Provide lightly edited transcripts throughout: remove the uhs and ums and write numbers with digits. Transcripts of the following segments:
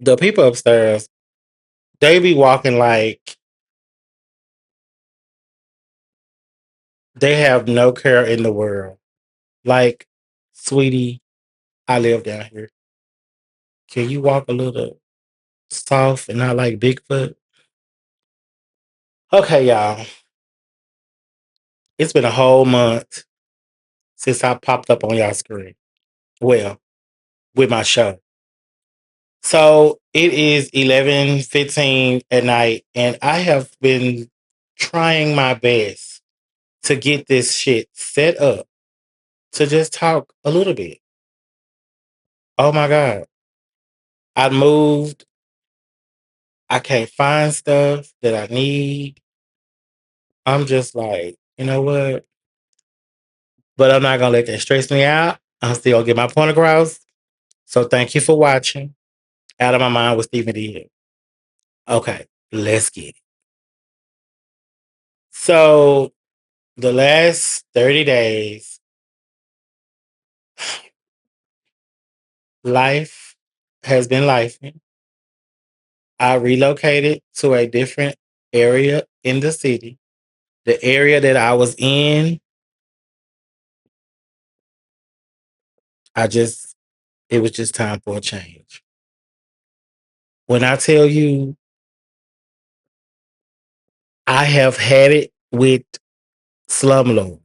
The people upstairs, they be walking like they have no care in the world. Like, sweetie, I live down here. Can you walk a little soft and not like Bigfoot? Okay, y'all. It's been a whole month since I popped up on y'all screen. Well, with my show. So it is 11:15 at night, and I have been trying my best to get this shit set up to just talk a little bit. Oh my God. I moved. I can't find stuff that I need. I'm just like, you know what? But I'm not gonna let that stress me out. I'm still gonna get my point across. So thank you for watching. Out of my mind with Stephen D. Okay, let's get it. So the last 30 days, life has been life. I relocated to a different area in the city. The area that I was in, it was just time for a change. When I tell you, I have had it with slumlord.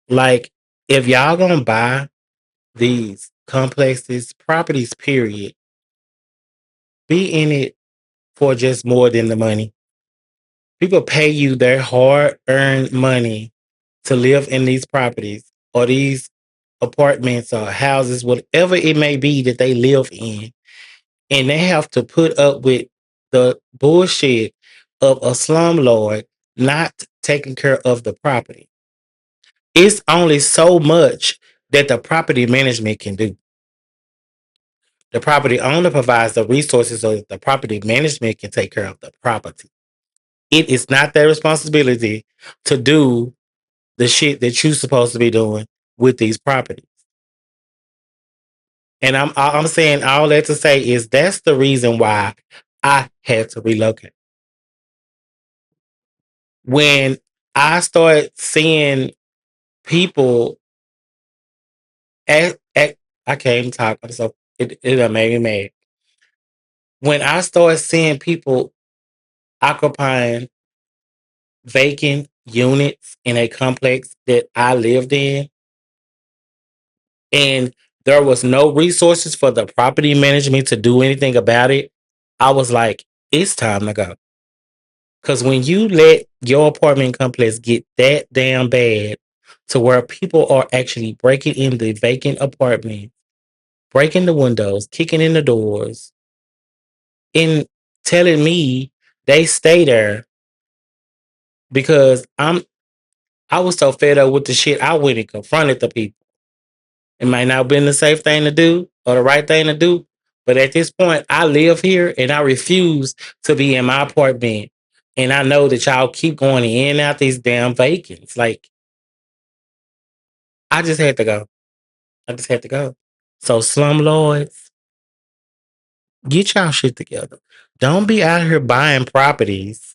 Like, if y'all gonna buy these complexes, properties, period, be in it for just more than the money. People pay you their hard earned money to live in these properties or these apartments or houses, whatever it may be that they live in. And they have to put up with the bullshit of a slumlord not taking care of the property. It's only so much that the property management can do. The property owner provides the resources so that the property management can take care of the property. It is not their responsibility to do the shit that you're supposed to be doing with these properties. And I'm saying all that to say is that's the reason why I had to relocate. When I started seeing people at I can't even talk, so it done made me mad. When I started seeing people occupying vacant units in a complex that I lived in, and there was no resources for the property management to do anything about it, I was like, it's time to go. Because when you let your apartment complex get that damn bad to where people are actually breaking in the vacant apartment, breaking the windows, kicking in the doors, and telling me they stay there because I was so fed up with the shit, I went and confronted the people. It might not have been the safe thing to do or the right thing to do, but at this point, I live here and I refuse to be in my apartment. And I know that y'all keep going in and out these damn vacants. Like, I just had to go. I just had to go. So, slumlords, get y'all shit together. Don't be out here buying properties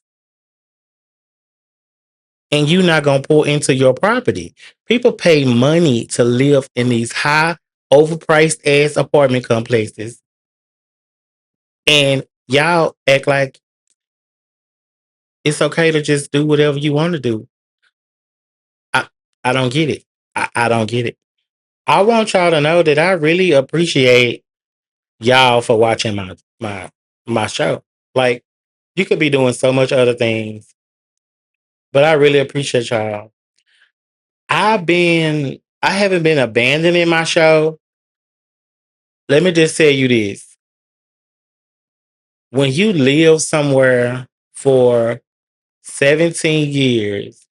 and you not gonna pour into your property. People pay money to live in these high, overpriced ass apartment complexes, and y'all act like it's okay to just do whatever you want to do. I I don't get it. I don't get it. I want y'all to know that I really appreciate y'all for watching my show. Like, you could be doing so much other things, but I really appreciate y'all. I haven't been abandoning my show. Let me just tell you this. When you live somewhere for 17 years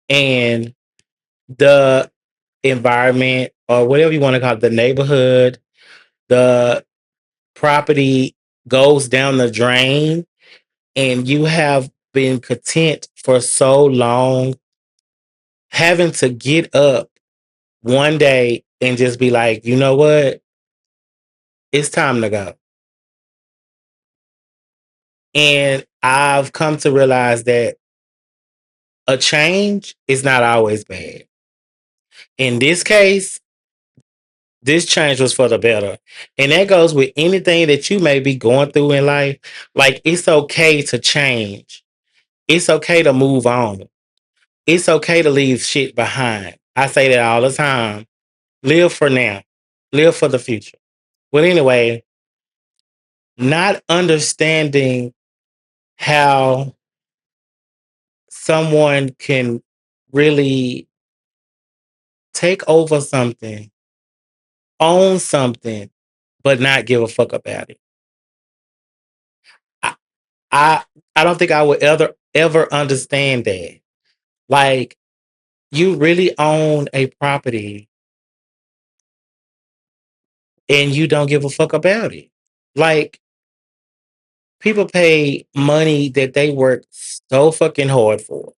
and the environment or whatever you want to call it, the neighborhood, the property goes down the drain, and you have been content for so long, having to get up one day and just be like, you know what? It's time to go. And I've come to realize that a change is not always bad. In this case, this change was for the better. And that goes with anything that you may be going through in life. Like, it's okay to change. It's okay to move on. It's okay to leave shit behind. I say that all the time. Live for now. Live for the future. Well, anyway, not understanding how someone can really take over something, own something, but not give a fuck about it. I I, I don't think I would ever understand that. Like, you really own a property and you don't give a fuck about it. Like, people pay money that they work so fucking hard for.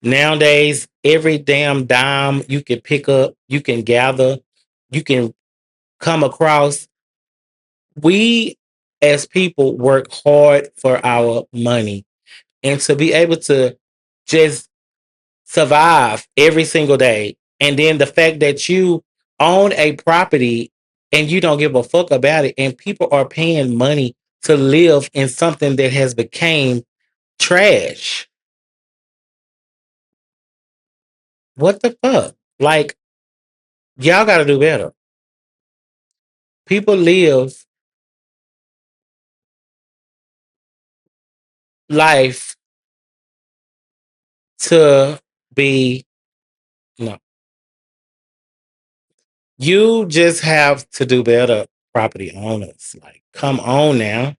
Nowadays, every damn dime you can pick up, you can gather, you can come across. We as people work hard for our money, and to be able to just survive every single day. And then the fact that you own a property and you don't give a fuck about it, and people are paying money to live in something that has became trash. What the fuck? Like, y'all got to do better. People live life to be no. You just have to do better, property owners. Like, come on now.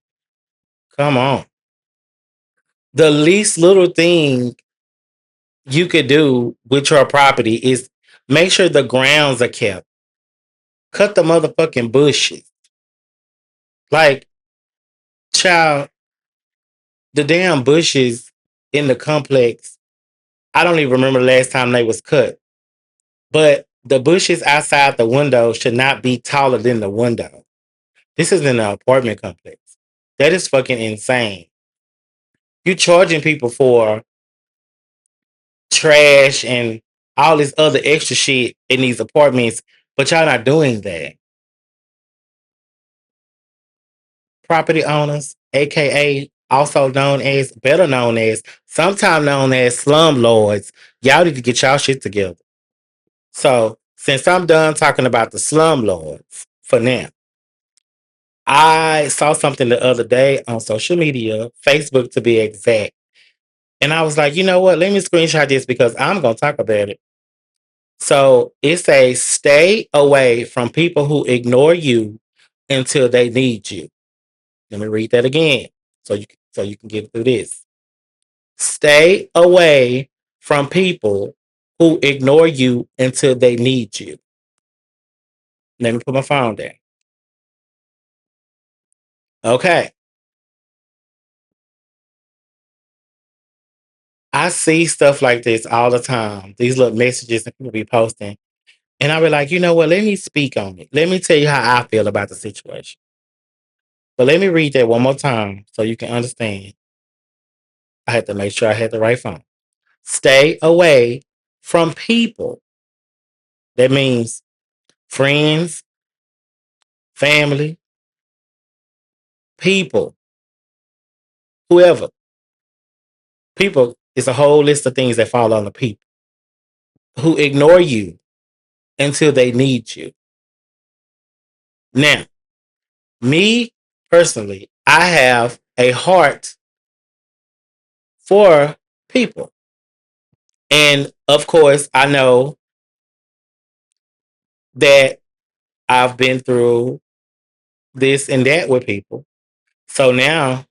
Come on. The least little thing you could do with your property is make sure the grounds are kept. Cut the motherfucking bushes. Like, child, the damn bushes in the complex, I don't even remember the last time they was cut. But the bushes outside the window should not be taller than the window. This is in an apartment complex. That is fucking insane. You charging people for trash and all this other extra shit in these apartments, but y'all not doing that. Property owners, aka also known as, better known as, sometimes known as slum lords, y'all need to get y'all shit together. So, since I'm done talking about the slum lords for now, I saw something the other day on social media, Facebook to be exact. And I was like, you know what? Let me screenshot this because I'm going to talk about it. So it says, stay away from people who ignore you until they need you. Let me read that again so you can get through this. Stay away from people who ignore you until they need you. Let me put my phone down. Okay. I see stuff like this all the time. These little messages that people be posting. And I be like, you know what? Let me speak on it. Let me tell you how I feel about the situation. But let me read that one more time so you can understand. I had to make sure I had the right phone. Stay away from people. That means friends, family, people, whoever. People is a whole list of things that fall on the people who ignore you until they need you. Now, me personally, I have a heart for people. And of course, I know that I've been through this and that with people. So now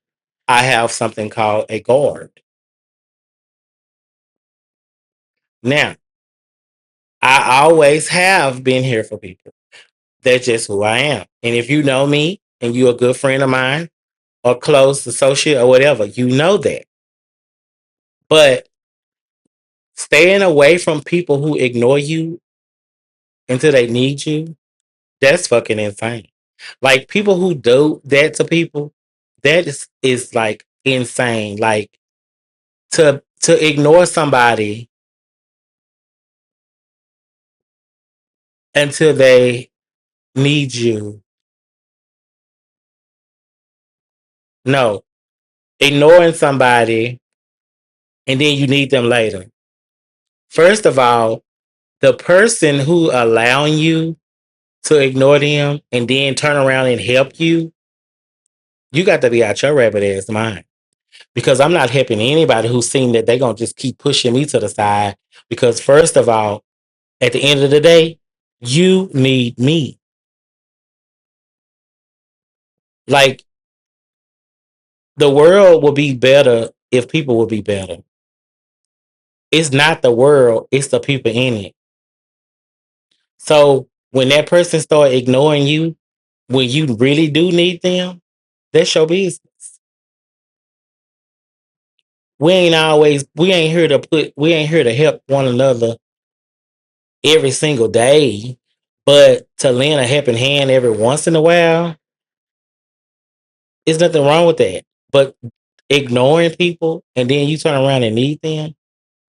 I have something called a guard. Now, I always have been here for people. That's just who I am. And if you know me and you're a good friend of mine or close associate or whatever, you know that. But staying away from people who ignore you until they need you, that's fucking insane. Like, people who do that to people, That is like insane. Like to ignore somebody until they need you. No, ignoring somebody and then you need them later. First of all, the person who allowing you to ignore them and then turn around and help you, you got to be out your rabbit ass mind. Because I'm not helping anybody who's seen that they're gonna just keep pushing me to the side. Because first of all, at the end of the day, you need me. Like the world will be better if people will be better. It's not the world, it's the people in it. So when that person start ignoring you, when you really do need them, that's your business. We ain't here to help one another every single day, but to lend a helping hand every once in a while, there's nothing wrong with that. But ignoring people and then you turn around and need them,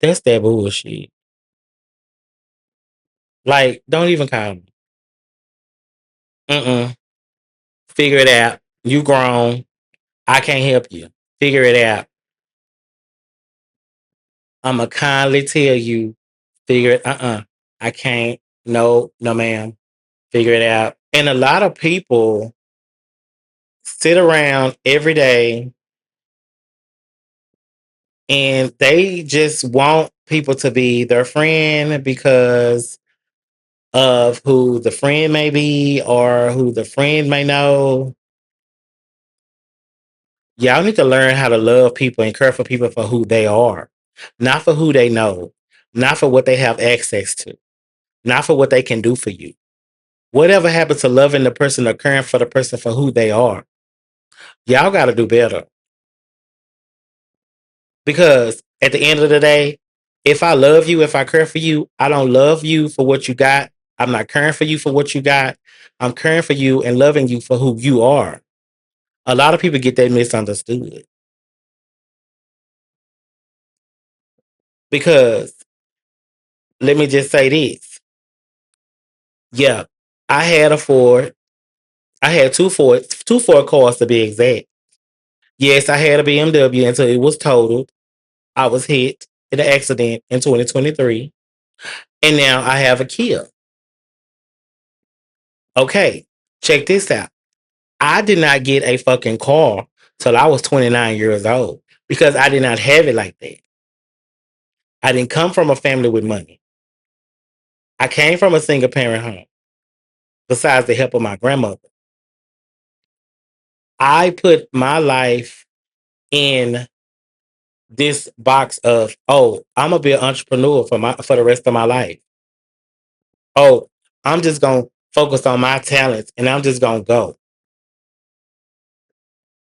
that's that bullshit. Like, don't even call me. Mm-mm. Figure it out. You grown. I can't help you. Figure it out. I'ma kindly tell you, figure it. I can't. No, no, ma'am. Figure it out. And a lot of people sit around every day and they just want people to be their friend because of who the friend may be or who the friend may know. Y'all need to learn how to love people and care for people for who they are, not for who they know, not for what they have access to, not for what they can do for you. Whatever happens to loving the person or caring for the person for who they are, y'all got to do better. Because at the end of the day, if I love you, if I care for you, I don't love you for what you got. I'm not caring for you for what you got. I'm caring for you and loving you for who you are. A lot of people get that misunderstood because let me just say this. Yeah, I had a Ford. I had two Ford cars to be exact. Yes, I had a BMW until it was totaled. I was hit in an accident in 2023. And now I have a Kia. Okay, check this out. I did not get a fucking car till I was 29 years old because I did not have it like that. I didn't come from a family with money. I came from a single parent home, besides the help of my grandmother. I put my life in this box of, oh, I'm gonna be an entrepreneur for the rest of my life. Oh, I'm just gonna focus on my talents and I'm just gonna go.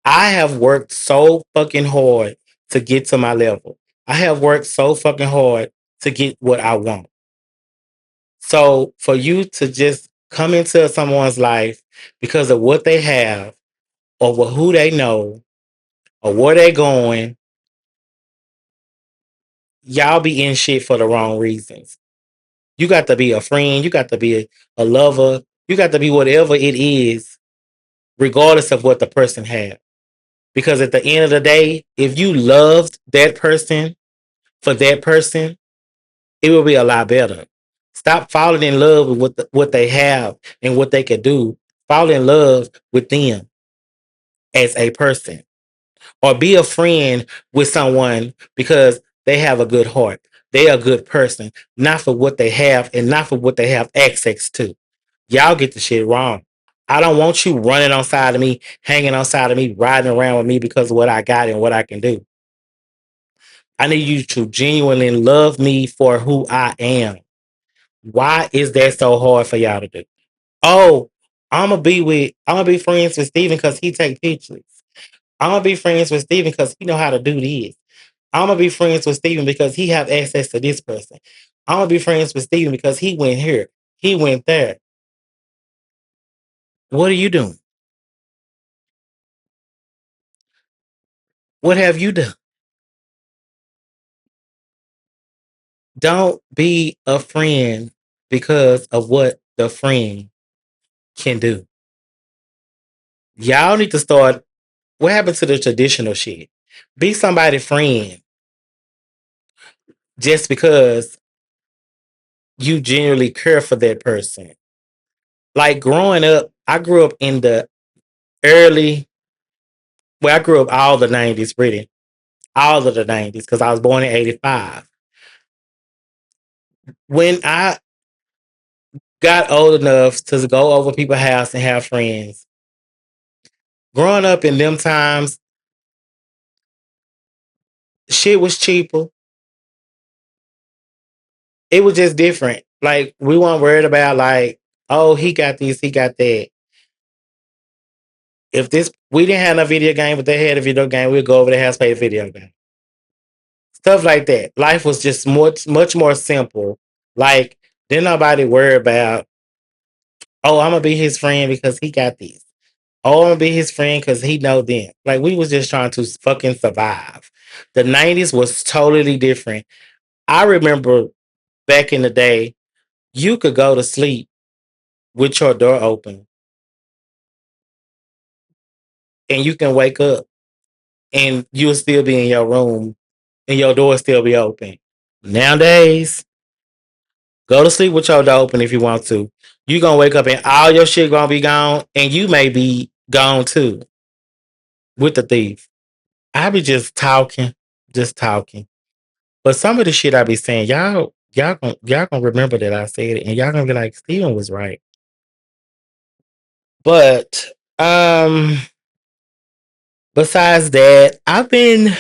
I have worked so fucking hard to get to my level. I have worked so fucking hard to get what I want. So for you to just come into someone's life because of what they have or who they know or where they going, y'all be in shit for the wrong reasons. You got to be a friend, you got to be a lover, you got to be whatever it is, regardless of what the person has. Because at the end of the day, if you loved that person for that person, it will be a lot better. Stop falling in love with what they have and what they can do. Fall in love with them as a person, or be a friend with someone because they have a good heart. They are a good person, not for what they have and not for what they have access to. Y'all get the shit wrong. I don't want you running on side of me, hanging on side of me, riding around with me because of what I got and what I can do. I need you to genuinely love me for who I am. Why is that so hard for y'all to do? Oh, I'm gonna be friends with Steven because he take pictures. I'm gonna be friends with Steven because he know how to do this. I'm gonna be friends with Steven because he have access to this person. I'm gonna be friends with Steven because he went here, he went there. What are you doing? What have you done? Don't be a friend because of what the friend can do. Y'all need to start. What happened to the traditional shit? Be somebody's friend just because you genuinely care for that person. Like growing up, I grew up in the early, well, I grew up all the 90s, pretty. All of the 90s, because I was born in 85. When I got old enough to go over people's house and have friends, growing up in them times, shit was cheaper. It was just different. Like, we weren't worried about, like, oh, he got this, he got that. If this, we didn't have no video game, but they had a video game, we'd go over the house, play a video game. Stuff like that. Life was just much more simple. Like, didn't nobody worry about, oh, I'm gonna be his friend because he got this. Oh, I'm gonna be his friend because he know them. Like, we was just trying to fucking survive. The 90s was totally different. I remember back in the day, you could go to sleep with your door open and you can wake up and you'll still be in your room and your door still be open. Nowadays, go to sleep with your door open if you want to. You gonna wake up and all your shit gonna be gone and you may be gone too with the thief. I be just talking. But some of the shit I be saying, y'all gonna remember that I said it and y'all gonna be like, Steven was right. But besides that, I've been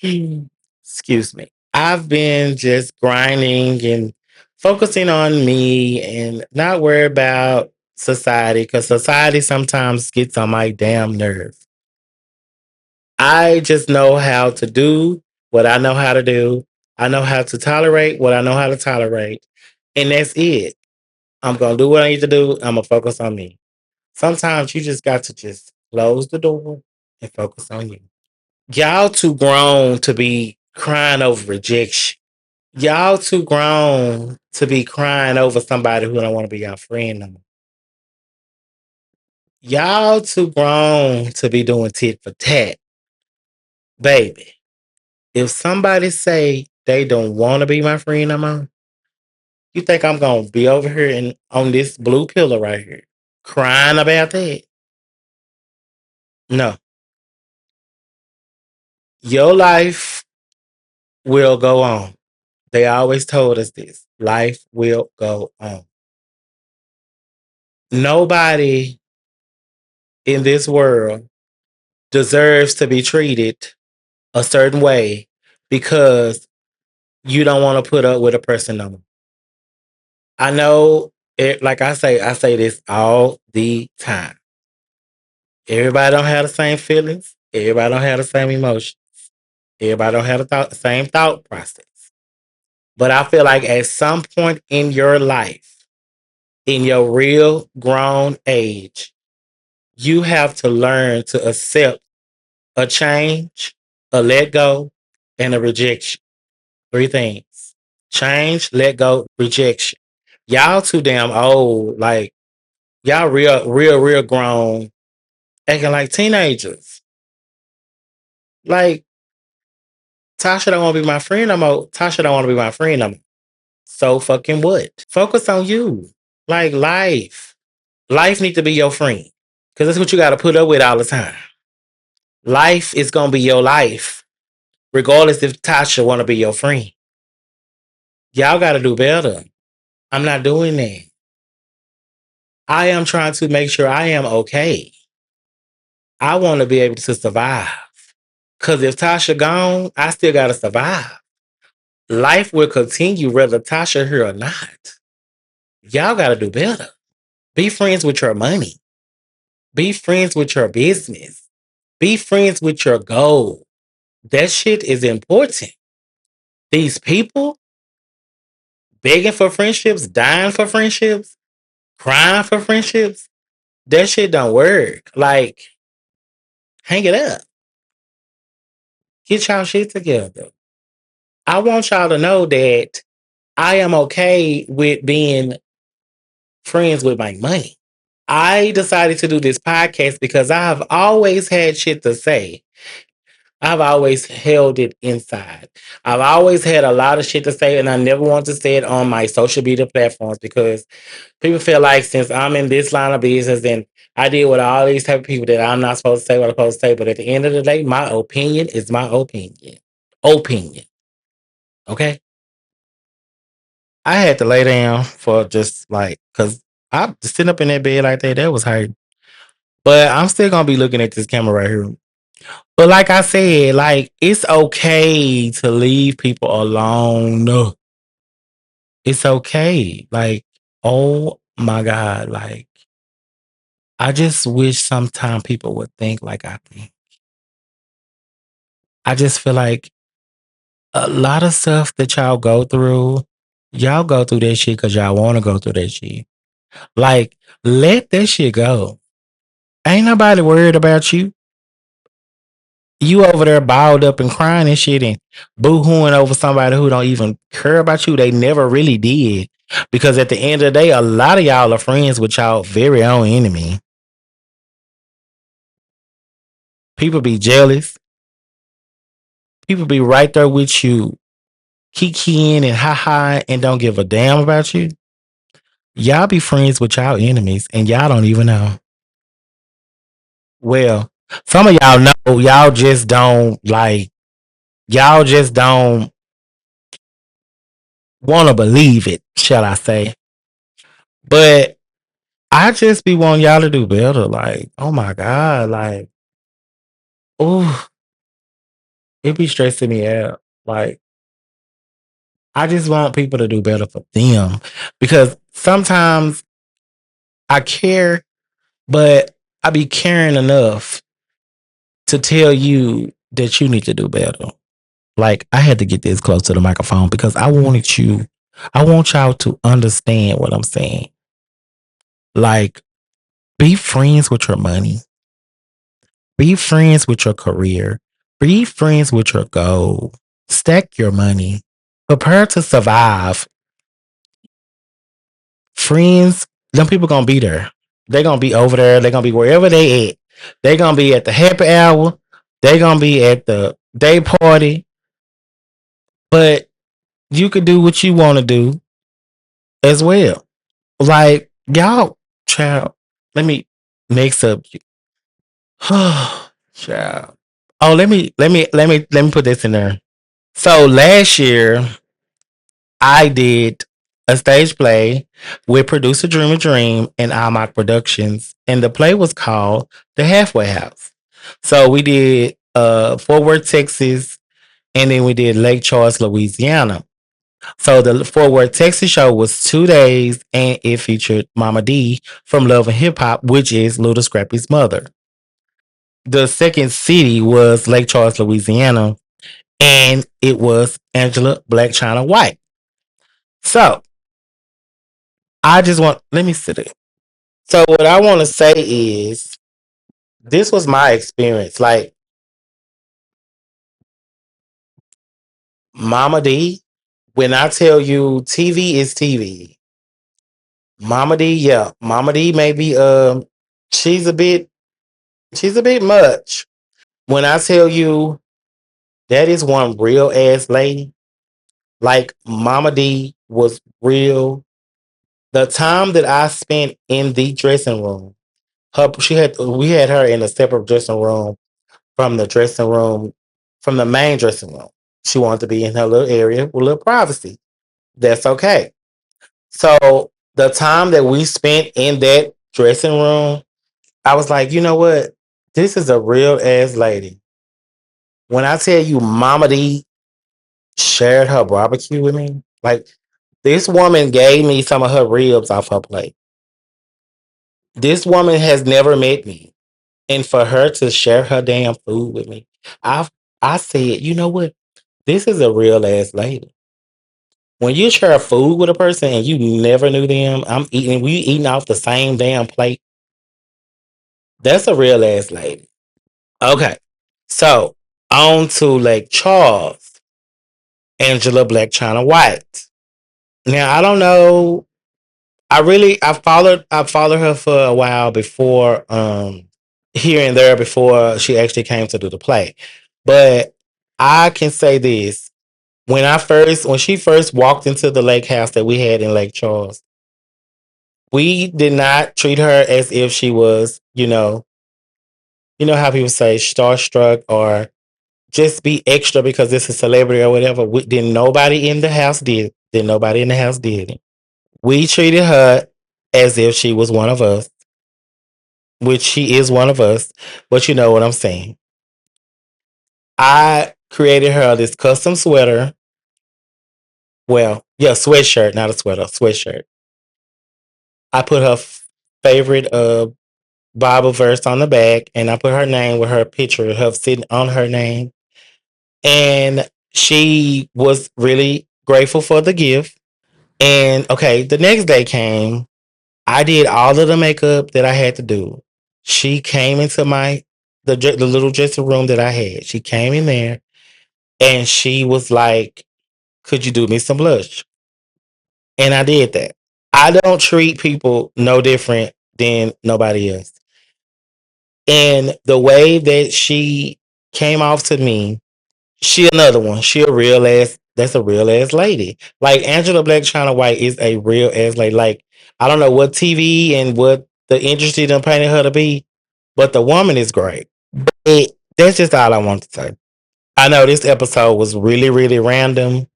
excuse me. I've been just grinding and focusing on me and not worry about society because society sometimes gets on my damn nerves. I just know how to do what I know how to do. I know how to tolerate what I know how to tolerate. And that's it. I'm going to do what I need to do. I'm going to focus on me. Sometimes you just got to just close the door and focus on you. Y'all too grown to be crying over rejection. Y'all too grown to be crying over somebody who don't want to be your friend no more. Y'all too grown to be doing tit for tat. Baby, if somebody say they don't want to be my friend no more, you think I'm gonna be over here and on this blue pillow right here crying about that? No. Your life will go on. They always told us this. Life will go on. Nobody in this world deserves to be treated a certain way because you don't want to put up with a person no more. I know it, like I say this all the time. Everybody don't have the same feelings. Everybody don't have the same emotions. Everybody don't have the same thought process. But I feel like at some point in your life, in your real grown age, you have to learn to accept a change, a let go, and a rejection. Three things. Change, let go, rejection. Y'all too damn old. Like, y'all real grown, acting like teenagers. Like, Tasha don't want to be my friend no more. Tasha don't want to be my friend no more. So fucking what? Focus on you. Like, life. Life need to be your friend. Because that's what you got to put up with all the time. Life is going to be your life. Regardless if Tasha want to be your friend. Y'all got to do better. I'm not doing that. I am trying to make sure I am okay. I want to be able to survive. Because if Tasha gone, I still got to survive. Life will continue whether Tasha here or not. Y'all got to do better. Be friends with your money. Be friends with your business. Be friends with your goal. That shit is important. These people begging for friendships, dying for friendships, crying for friendships, that shit don't work. Like, hang it up. Get y'all shit together. I want y'all to know that I am okay with being friends with my money. I decided to do this podcast because I have always had shit to say. I've always held it inside. I've always had a lot of shit to say, and I never want to say it on my social media platforms because people feel like since I'm in this line of business and I deal with all these type of people that I'm not supposed to say what I'm supposed to say. But at the end of the day, my opinion is my opinion. Opinion. Okay. I had to lay down for just like, because I sitting up in that bed like that was hard. But I'm still gonna be looking at this camera right here. But like I said, like it's okay to leave people alone. No, it's okay. Like, oh my God. Like, I just wish sometime people would think like I think. I just feel like a lot of stuff that y'all go through that shit because y'all want to go through that shit. Like, let that shit go. Ain't nobody worried about you. You over there balled up and crying and shit and boo-hooing over somebody who don't even care about you. They never really did. Because at the end of the day, a lot of y'all are friends with y'all very own enemy. People be jealous. People be right there with you, kikiing and ha-ha and don't give a damn about you. Y'all be friends with y'all enemies and y'all don't even know. Well, some of y'all know, y'all just don't want to believe it, shall I say. But I just be wanting y'all to do better. Like, oh my God. Like, oh, it be stressing me out. Like, I just want people to do better for them. Because sometimes I care, but I be caring enough to tell you that you need to do better. Like, I had to get this close to the microphone because I want y'all to understand what I'm saying. Like, be friends with your money. Be friends with your career. Be friends with your goal. Stack your money. Prepare to survive. Friends, them people gonna be there. They gonna be over there. They gonna be wherever they at. They gonna be at the happy hour. They gonna be at the day party. But you could do what you want to do as well. Like y'all, child. Let me next up. Child. Oh, let me put this in there. So last year, I did a stage play with producer Dream a Dream and Almont Productions, and the play was called The Halfway House. So we did Fort Worth, Texas, and then we did Lake Charles, Louisiana. So the Fort Worth, Texas show was 2 days, and it featured Mama D from Love and Hip Hop, which is Little Scrappy's mother. The second city was Lake Charles, Louisiana, and it was Angela Black China White. So I just want let me sit it. So what I want to say is this was my experience. Like Mama D, when I tell you TV is TV, Mama D, yeah, Mama D maybe she's a bit she's a bit much. When I tell you that is one real ass lady, like Mama D was real. The time that I spent in the dressing room, we had her in a separate dressing room from the dressing room, from the main dressing room. She wanted to be in her little area with a little privacy. That's okay. So the time that we spent in that dressing room, I was like, you know what? This is a real ass lady. When I tell you Mama D shared her barbecue with me, like this woman gave me some of her ribs off her plate. This woman has never met me. And for her to share her damn food with me, I I said, you know what? This is a real ass lady. When you share food with a person and you never knew them, we eating off the same damn plate. That's a real ass lady. Okay. So on to Lake Charles, Angela Black China White. Now I don't know. I followed her for a while before here and there before she actually came to do the play. But I can say this. When she first walked into the lake house that we had in Lake Charles, we did not treat her as if she was, you know how people say starstruck or just be extra because it's a celebrity or whatever. Did nobody in the house did. Did nobody in the house did it. We treated her as if she was one of us, which she is one of us, but you know what I'm saying. I created her this custom sweater. Well, yeah, sweatshirt, not a sweater, sweatshirt. I put her favorite Bible verse on the back, and I put her name with her picture of her sitting on her name. And she was really grateful for the gift. And okay, the next day came. I did all of the makeup that I had to do. She came into the little dressing room that I had. She came in there and she was like, "Could you do me some blush?" And I did that. I don't treat people no different than nobody else. And the way that she came off to me, she another one. She a real ass. That's a real ass lady. Like Angela Black China White is a real ass lady. Like I don't know what TV and what the industry done painted her to be, but the woman is great. That's just all I want to say. I know this episode was really, really random,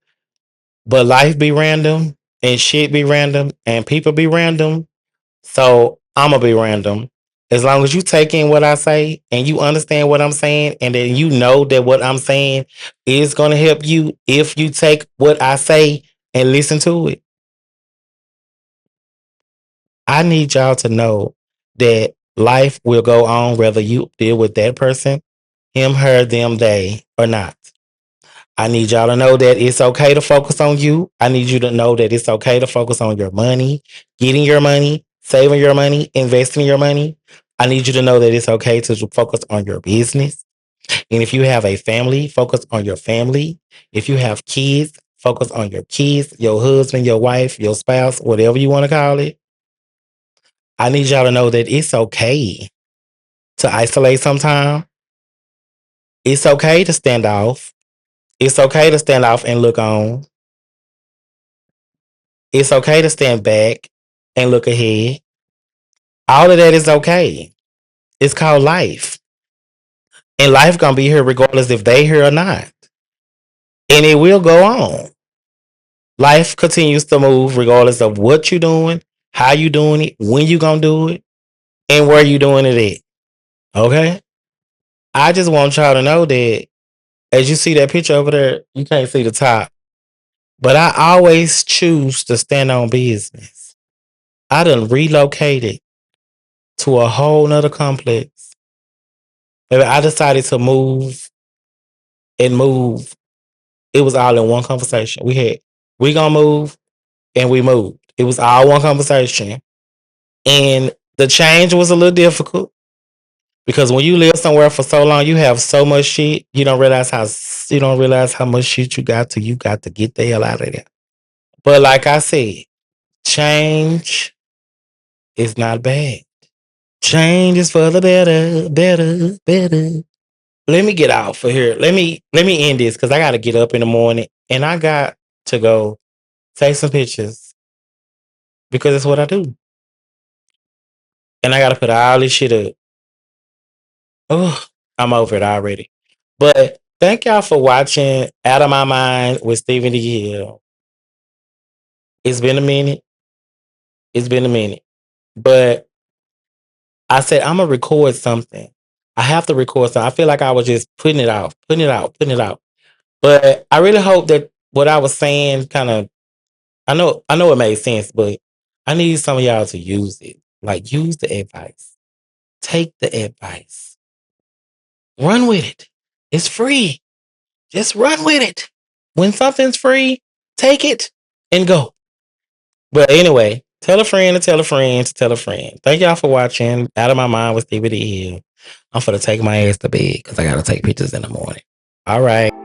but life be random and shit be random and people be random. So I'm gonna be random. As long as you take in what I say and you understand what I'm saying, and then you know that what I'm saying is gonna help you if you take what I say and listen to it. I need y'all to know that life will go on whether you deal with that person, him, her, them, they, or not. I need y'all to know that it's okay to focus on you. I need you to know that it's okay to focus on your money, getting your money, saving your money, investing your money. I need you to know that it's okay to focus on your business. And if you have a family, focus on your family. If you have kids, focus on your kids, your husband, your wife, your spouse, whatever you want to call it. I need y'all to know that it's okay to isolate sometime. It's okay to stand off. It's okay to stand off and look on. It's okay to stand back and look ahead. All of that is okay. It's called life. And life gonna be here regardless if they here or not. And it will go on. Life continues to move regardless of what you're doing, how you doing it, when you gonna do it, and where you doing it at. Okay? I just want y'all to know that as you see that picture over there, you can't see the top. But I always choose to stand on business. I done relocated to a whole nother complex. Baby, I decided to move and move. It was all in one conversation. We gonna move and we moved. It was all one conversation. And the change was a little difficult because when you live somewhere for so long, you have so much shit. You don't realize how much shit you got to get the hell out of there. But like I said, change is not bad. Change is for the better, better, better. Let me get out for here. Let me end this because I gotta get up in the morning and I got to go take some pictures because that's what I do. And I gotta put all this shit up. Oh, I'm over it already. But thank y'all for watching Out of My Mind with Stephen D. Hill. It's been a minute. It's been a minute. But I said I'm gonna record something. I have to record something. I feel like I was just putting it out, putting it out, putting it out. But I really hope that what I was saying kind of I know it made sense, but I need some of y'all to use it. Like use the advice. Take the advice. Run with it. It's free. Just run with it. When something's free, take it and go. But anyway, tell a friend to tell a friend to tell a friend. Thank y'all for watching Out of My Mind with Stevie D Hill. I'm gonna take my ass to bed because I gotta take pictures in the morning. All right.